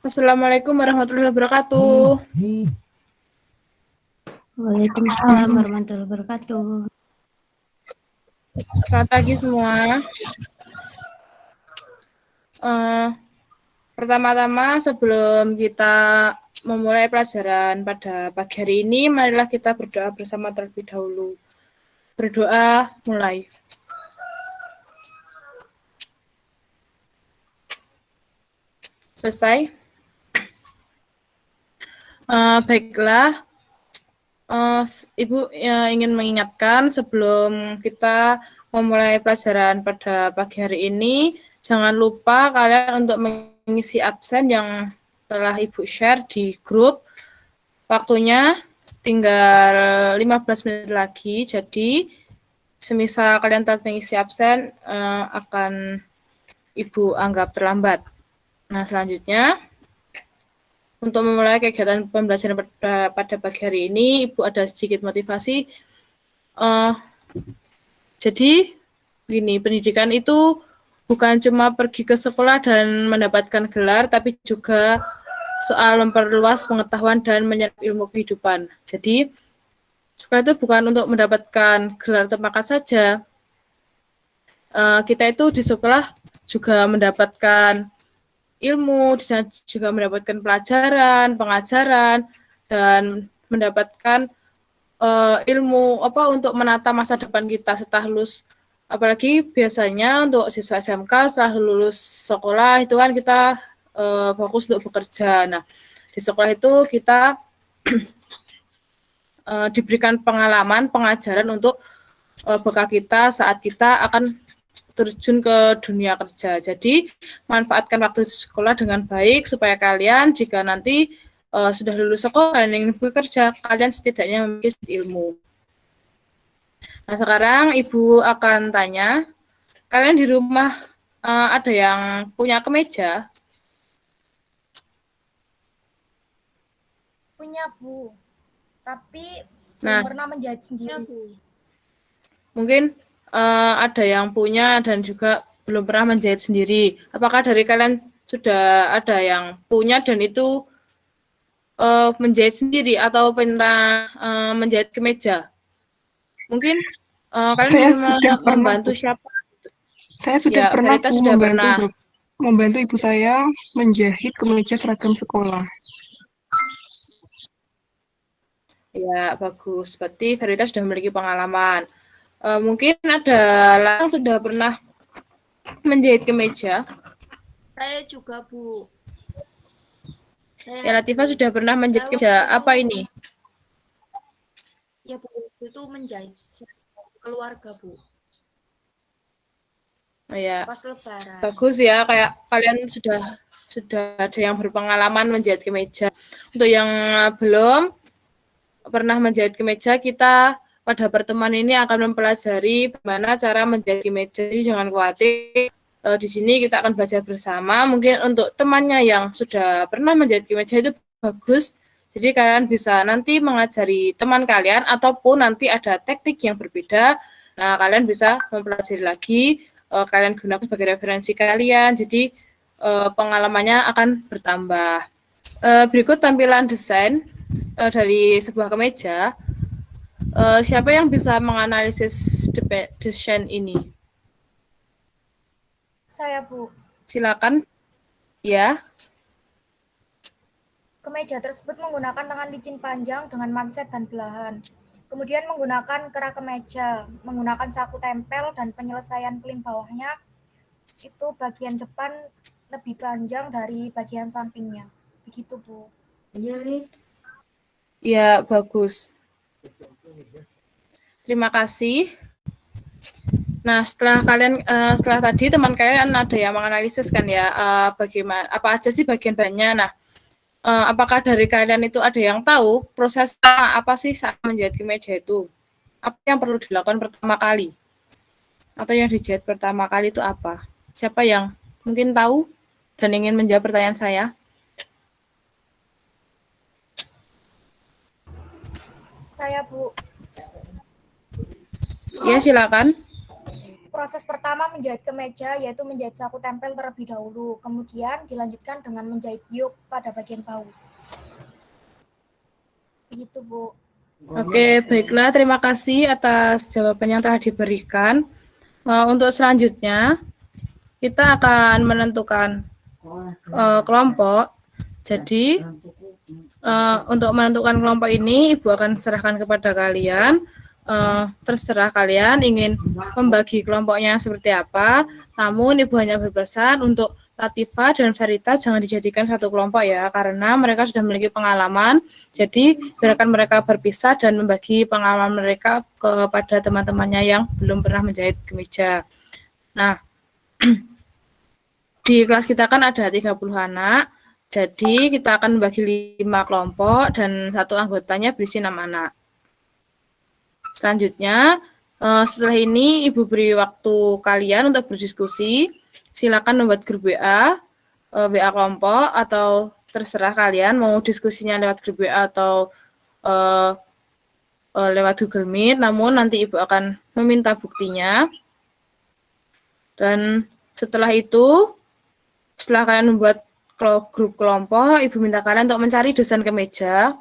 Assalamualaikum warahmatullahi wabarakatuh. Waalaikumsalam warahmatullahi wabarakatuh. Selamat pagi semua. Pertama-tama sebelum kita memulai pelajaran pada pagi hari ini, marilah kita berdoa bersama terlebih dahulu. Berdoa mulai. Selesai? Baiklah, Ibu ingin mengingatkan sebelum kita memulai pelajaran pada pagi hari ini, jangan lupa kalian untuk mengisi absen yang telah Ibu share di grup. Waktunya tinggal 15 menit lagi, jadi semisal kalian telah mengisi absen, akan Ibu anggap terlambat. Nah, selanjutnya, untuk memulai kegiatan pembelajaran pada pagi hari ini, Ibu ada sedikit motivasi. Jadi, gini, pendidikan itu bukan cuma pergi ke sekolah dan mendapatkan gelar, tapi juga soal memperluas pengetahuan dan menyerap ilmu kehidupan. Jadi, sekolah itu bukan untuk mendapatkan gelar atau pangkat saja. Kita itu di sekolah juga mendapatkan ilmu, juga mendapatkan pelajaran, pengajaran, dan mendapatkan ilmu untuk menata masa depan kita setelah lulus. Apalagi biasanya untuk siswa SMK setelah lulus sekolah itu kan kita fokus untuk bekerja. Nah, di sekolah itu kita diberikan pengalaman, pengajaran untuk bekal kita saat kita akan terjun ke dunia kerja. Jadi, manfaatkan waktu sekolah dengan baik supaya kalian jika nanti sudah lulus sekolah dan ingin bekerja, kalian setidaknya memiliki ilmu. Nah, sekarang Ibu akan tanya, kalian di rumah ada yang punya kemeja? Punya, Bu. Tapi belum pernah menjahit sendiri, Bu. Mungkin ada yang punya dan juga belum pernah menjahit sendiri. Apakah dari kalian sudah ada yang punya dan itu menjahit sendiri atau pernah menjahit kemeja? Mungkin kalian membantu siapa? Saya sudah pernah membantu ibu saya menjahit kemeja seragam sekolah. Ya, bagus. Berarti Verita sudah memiliki pengalaman. Mungkin ada yang sudah pernah menjahit kemeja? Saya juga, Bu. Ya, Latifah sudah pernah menjahit kemeja. Apa ini? Ya, Bu, itu menjahit keluarga, Bu. Oh, ya. Pas Lebaran. Bagus ya, kayak kalian sudah ada yang berpengalaman menjahit kemeja. Untuk yang belum pernah menjahit kemeja, kita pada pertemuan ini akan mempelajari bagaimana cara menjahit kemeja. Jadi jangan khawatir, di sini kita akan belajar bersama. Mungkin untuk temannya yang sudah pernah menjahit kemeja itu bagus. Jadi kalian bisa nanti mengajari teman kalian ataupun nanti ada teknik yang berbeda. Nah, kalian bisa mempelajari lagi, kalian gunakan sebagai referensi kalian. Jadi pengalamannya akan bertambah. Berikut tampilan desain dari sebuah kemeja. Siapa yang bisa menganalisis desain ini? Saya, Bu. Silakan. Ya. Kemeja tersebut menggunakan tangan licin panjang dengan manset dan belahan. Kemudian menggunakan kerak kemeja, menggunakan saku tempel dan penyelesaian klim bawahnya itu bagian depan lebih panjang dari bagian sampingnya. Begitu, Bu. Iya, Liz. Ya, bagus. Terima kasih. Nah, setelah tadi teman kalian ada yang menganalisis kan ya, bagaimana apa aja sih bagian-bagiannya. Nah, apakah dari kalian itu ada yang tahu proses apa sih saat menjahit kemeja itu? Apa yang perlu dilakukan pertama kali? Atau yang dijahit pertama kali itu apa? Siapa yang mungkin tahu dan ingin menjawab pertanyaan saya? Saya, Bu. Ya, silakan. Proses pertama menjahit kemeja yaitu menjahit saku tempel terlebih dahulu, kemudian dilanjutkan dengan menjahit yoke pada bagian bahu. Begitu, Bu. Oke, baiklah. Terima kasih atas jawaban yang telah diberikan. Untuk selanjutnya, kita akan menentukan kelompok. Jadi, untuk menentukan kelompok ini, Ibu akan serahkan kepada kalian. Terserah kalian ingin membagi kelompoknya seperti apa. Namun, Ibu hanya berpesan untuk Latifah dan Verita jangan dijadikan satu kelompok ya, karena mereka sudah memiliki pengalaman. Jadi, biarkan mereka berpisah dan membagi pengalaman mereka kepada teman-temannya yang belum pernah menjahit kemeja. Nah, di kelas kita kan ada 30 anak, jadi kita akan membagi 5 kelompok dan satu anggotanya berisi 6 anak. Selanjutnya, setelah ini Ibu beri waktu kalian untuk berdiskusi. Silakan membuat grup WA kelompok, atau terserah kalian mau diskusinya lewat grup WA atau lewat Google Meet, namun nanti Ibu akan meminta buktinya. Dan setelah itu, setelah kalian membuat grup kelompok, Ibu minta kalian untuk mencari desain kemeja.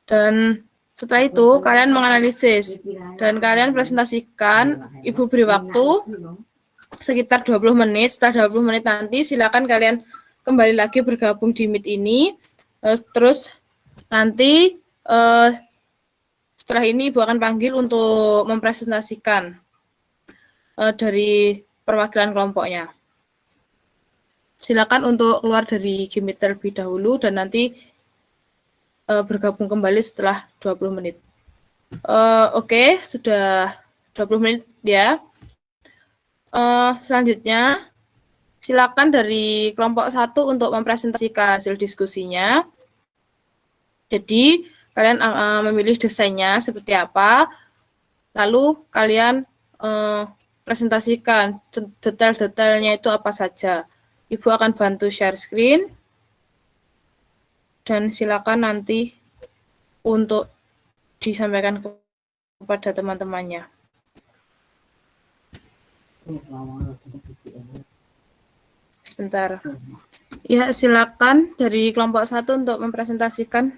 Dan setelah itu, kalian menganalisis dan kalian presentasikan. Ibu beri waktu sekitar 20 menit. Setelah 20 menit nanti, silakan kalian kembali lagi bergabung di Meet ini. Terus nanti setelah ini Ibu akan panggil untuk mempresentasikan dari perwakilan kelompoknya. Silakan untuk keluar dari Meet terlebih dahulu dan nanti bergabung kembali setelah 20 menit. Oke, sudah 20 menit ya. Selanjutnya, silakan dari kelompok 1 untuk mempresentasikan hasil diskusinya. Jadi, kalian memilih desainnya seperti apa, lalu kalian presentasikan detail-detailnya itu apa saja. Ibu akan bantu share screen, dan silakan nanti untuk disampaikan kepada teman-temannya. Sebentar. Ya, silakan dari kelompok 1 untuk mempresentasikan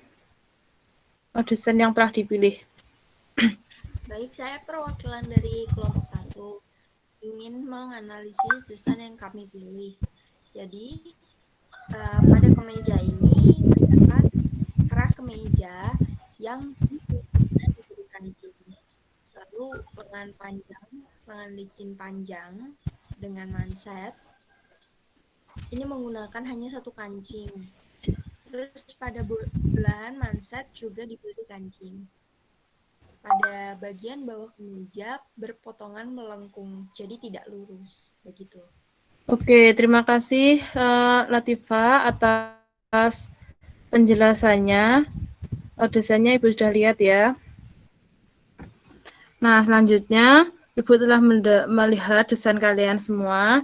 desain yang telah dipilih. Baik, saya perwakilan dari kelompok 1 ingin menganalisis desain yang kami pilih. Jadi, pada kemeja ini terdapat kerah kemeja yang diberikan jenis, lalu lengan licin panjang dengan manset. Ini menggunakan hanya satu kancing. Terus pada belahan manset juga diberi kancing. Pada bagian bawah kemeja berpotongan melengkung, jadi tidak lurus. Begitu. Oke, terima kasih Latifah atas penjelasannya. Desainnya Ibu sudah lihat ya. Nah, selanjutnya Ibu telah melihat desain kalian semua.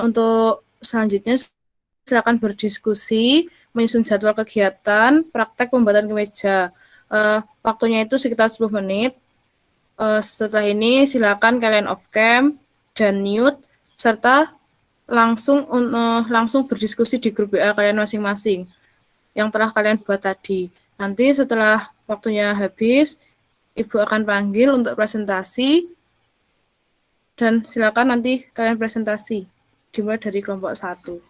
Untuk selanjutnya silakan berdiskusi, menyusun jadwal kegiatan, praktek pembuatan kemeja. Waktunya itu sekitar 10 menit. Setelah ini silakan kalian off cam dan mute, serta langsung berdiskusi di grup WA kalian masing-masing yang telah kalian buat tadi. Nanti setelah waktunya habis, Ibu akan panggil untuk presentasi, dan silakan nanti kalian presentasi dimulai dari kelompok 1.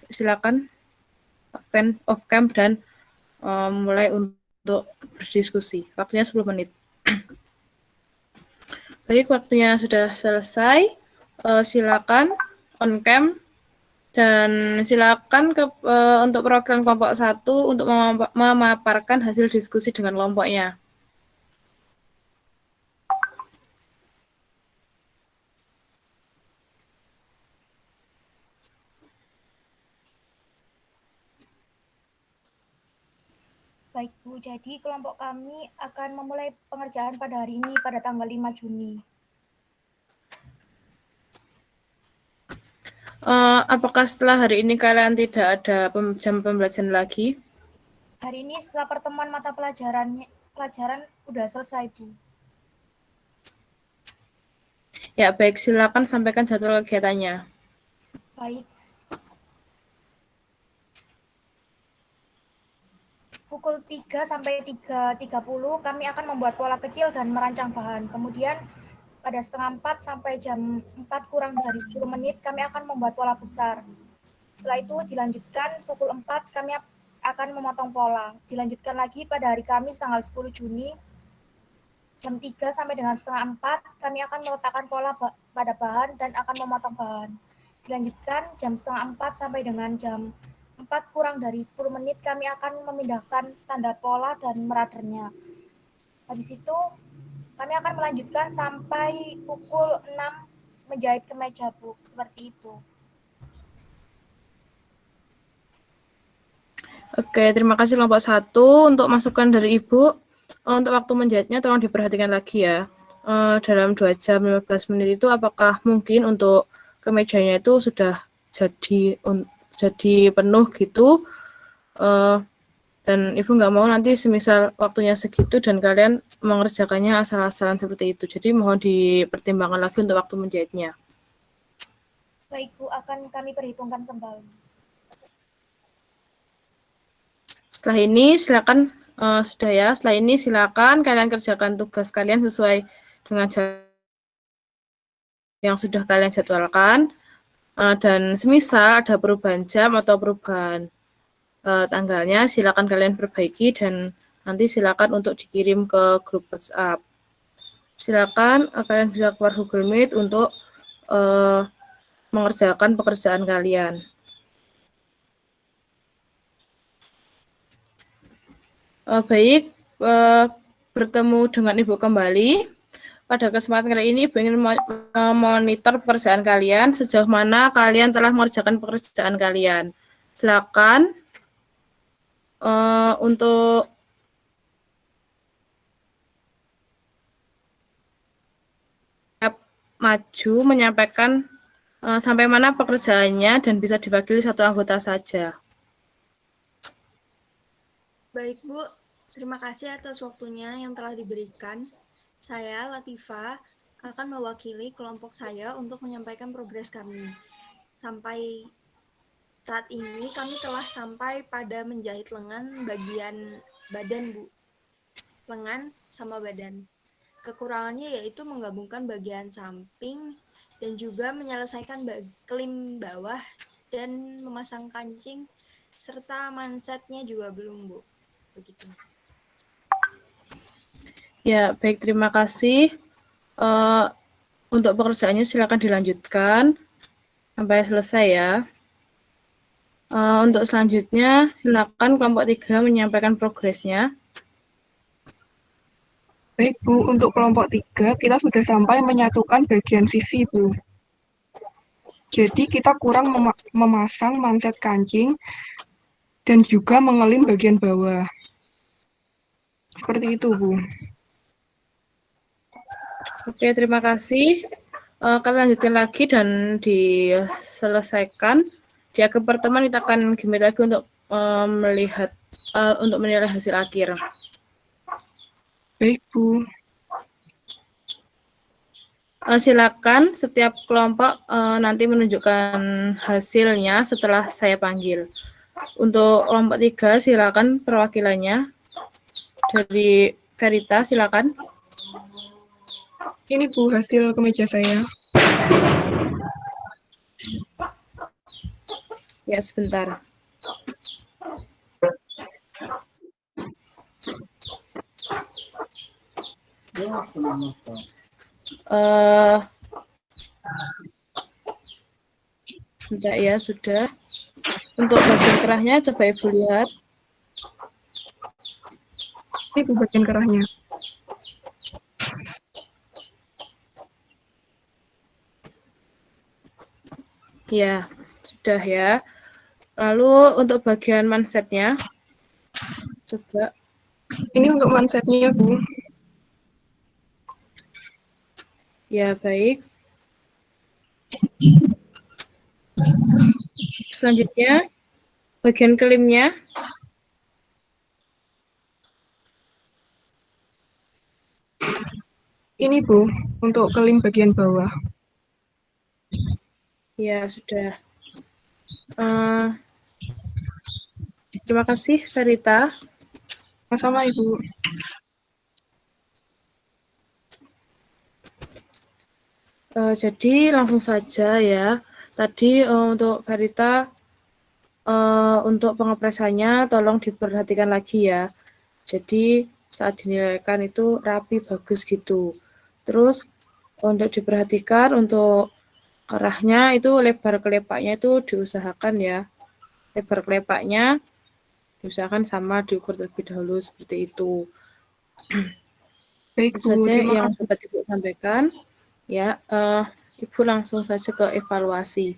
Silakan off cam dan mulai untuk berdiskusi. Waktunya 10 menit. Baik, waktunya sudah selesai. Silakan on cam dan silakan untuk perwakilan kelompok 1 untuk memaparkan hasil diskusi dengan kelompoknya. Baik, Bu. Jadi kelompok kami akan memulai pengerjaan pada hari ini pada tanggal 5 Juni. Apakah setelah hari ini kalian tidak ada jam pembelajaran lagi? Hari ini setelah pertemuan mata pelajaran udah selesai, Bu. Ya, baik. Silakan sampaikan jadwal kegiatannya. Baik. Pukul 3 sampai 3.30 kami akan membuat pola kecil dan merancang bahan. Kemudian pada setengah 4 sampai jam 4 kurang dari 10 menit kami akan membuat pola besar. Setelah itu dilanjutkan pukul 4 kami akan memotong pola. Dilanjutkan lagi pada hari Kamis tanggal 10 Juni jam 3 sampai dengan setengah 4 kami akan meletakkan pola pada bahan dan akan memotong bahan. Dilanjutkan jam setengah 4 sampai dengan jam 4 kurang dari 10 menit kami akan memindahkan tanda pola dan meradernya. Habis itu kami akan melanjutkan sampai pukul 6 menjahit kemeja, Bu. Seperti itu. Oke, terima kasih kelompok 1 untuk masukan dari Ibu. Untuk waktu menjahitnya tolong diperhatikan lagi ya. Dalam 2 jam 15 menit itu apakah mungkin untuk kemejanya itu sudah jadi penuh gitu, dan Ibu nggak mau nanti semisal waktunya segitu dan kalian mengerjakannya asal-asalan seperti itu. Jadi mohon dipertimbangkan lagi untuk waktu menjahitnya. Baik, Bu, akan kami perhitungkan kembali. Setelah ini silakan, sudah ya, setelah ini silakan kalian kerjakan tugas kalian sesuai dengan yang sudah kalian jadwalkan, dan semisal ada perubahan jam atau perubahan tanggalnya silakan kalian perbaiki dan nanti silakan untuk dikirim ke grup WhatsApp. Silakan kalian bisa keluar Google Meet untuk mengerjakan pekerjaan kalian. Baik, bertemu dengan Ibu kembali. Pada kesempatan kali ini Ibu ingin memonitor pekerjaan kalian, sejauh mana kalian telah mengerjakan pekerjaan kalian. Silakan untuk maju menyampaikan sampai mana pekerjaannya dan bisa diwakili satu anggota saja. Baik, Bu. Terima kasih atas waktunya yang telah diberikan. Saya, Latifah, akan mewakili kelompok saya untuk menyampaikan progres kami. Sampai saat ini kami telah sampai pada menjahit lengan bagian badan, Bu. Lengan sama badan. Kekurangannya yaitu menggabungkan bagian samping dan juga menyelesaikan klim bawah dan memasang kancing serta mansetnya juga belum, Bu. Begitu. Ya, baik, terima kasih. Untuk pekerjaannya silakan dilanjutkan sampai selesai ya. Untuk selanjutnya silakan kelompok 3 menyampaikan progresnya. Baik, Bu. Untuk kelompok 3, kita sudah sampai menyatukan bagian sisi, Bu. Jadi kita kurang memasang manset kancing dan juga mengelim bagian bawah. Seperti itu, Bu. Oke, terima kasih. Kalian lanjutkan lagi dan diselesaikan. Di akhir pertemuan kita akan gimana lagi untuk melihat, untuk menilai hasil akhir. Baik, Bu. Silakan setiap kelompok nanti menunjukkan hasilnya setelah saya panggil. Untuk kelompok 3 silakan perwakilannya dari Verita, silakan. Ini, Bu, hasil kemeja saya. Ya, sebentar. Sebentar ya, sudah. Untuk bagian kerahnya coba Ibu lihat. Ini, Bu, bagian kerahnya. Ya, sudah ya. Lalu untuk bagian mansetnya, coba. Ini untuk mansetnya, Bu. Ya, baik. Selanjutnya, bagian kelimnya. Ini Bu, untuk kelim bagian bawah. Ya, sudah. Terima kasih, Verita. Sama-sama Ibu. Jadi langsung saja ya. Tadi untuk Verita, untuk pengepresannya tolong diperhatikan lagi ya. Jadi saat dinilaikan itu rapi, bagus gitu. Terus untuk diperhatikan untuk kerahnya itu lebar kelepaknya itu diusahakan ya. Lebar kelepaknya diusahakan sama, diukur terlebih dahulu seperti itu. Baik Itu Bu, saja terima yang kasih. dapat Ibu sampaikan. Ya, Ibu langsung saja ke evaluasi.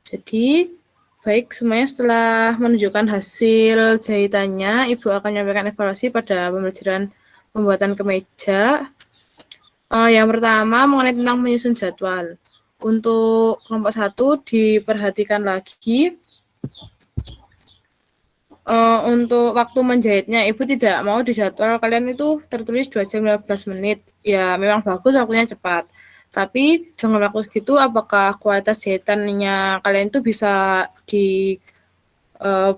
Jadi, baik semuanya setelah menunjukkan hasil jahitannya, Ibu akan menyampaikan evaluasi pada pembelajaran pembuatan kemeja. Yang pertama mengenai tentang menyusun jadwal. Untuk kelompok 1 diperhatikan lagi untuk waktu menjahitnya. Ibu tidak mau di jadwal kalian itu tertulis 2 jam 15 menit. Ya, memang bagus waktunya cepat. Tapi dengan waktu segitu apakah kualitas jahitannya kalian itu bisa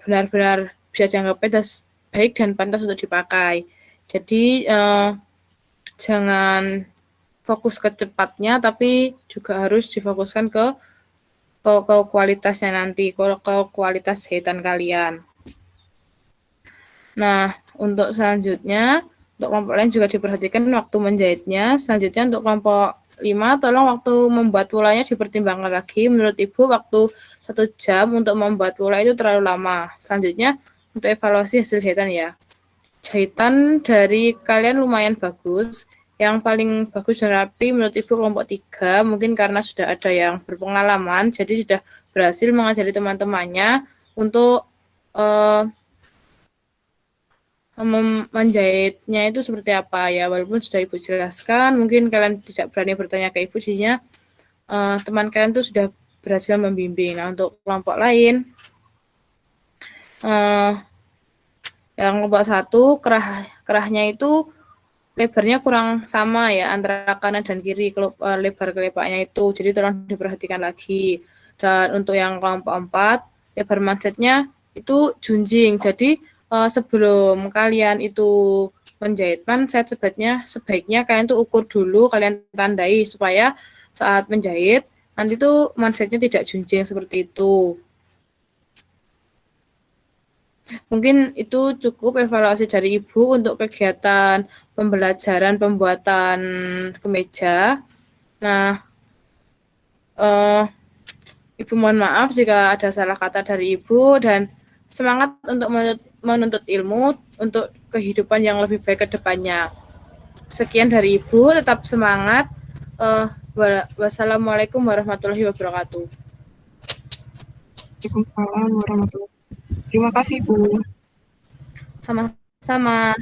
benar-benar bisa dianggap baik dan pantas untuk dipakai. Jadi jangan fokus ke cepatnya, tapi juga harus difokuskan ke kualitasnya nanti, ke kualitas jahitan kalian. Nah, untuk selanjutnya, untuk kelompok lain juga diperhatikan waktu menjahitnya. Selanjutnya untuk kelompok 5, tolong waktu membuat polanya dipertimbangkan lagi. Menurut Ibu, waktu 1 jam untuk membuat pola itu terlalu lama. Selanjutnya, untuk evaluasi hasil jahitan ya. Jahitan dari kalian lumayan bagus. Yang paling bagus dan rapi menurut Ibu kelompok 3, mungkin karena sudah ada yang berpengalaman, jadi sudah berhasil mengajari teman-temannya untuk menjahitnya itu seperti apa ya. Walaupun sudah Ibu jelaskan, mungkin kalian tidak berani bertanya ke Ibu, jadinya teman kalian itu sudah berhasil membimbing. Nah, untuk kelompok lain, yang kelompok 1, kerahnya itu lebarnya kurang sama ya antara kanan dan kiri lebar kelepaknya itu. Jadi tolong diperhatikan lagi. Dan untuk yang kelompok 4, lebar mansetnya itu junjing. Jadi sebelum kalian itu menjahit manset, sebaiknya kalian tuh ukur dulu, kalian tandai supaya saat menjahit nanti tuh mansetnya tidak junjing seperti itu. Mungkin itu cukup evaluasi dari Ibu untuk kegiatan pembelajaran pembuatan kemeja. Nah, Ibu mohon maaf jika ada salah kata dari Ibu, dan semangat untuk menuntut ilmu untuk kehidupan yang lebih baik ke depannya. Sekian dari Ibu, tetap semangat. Wassalamualaikum warahmatullahi wabarakatuh. Waalaikumsalam warahmatullahi wabarakatuh. Terima kasih Bu. Sama-sama.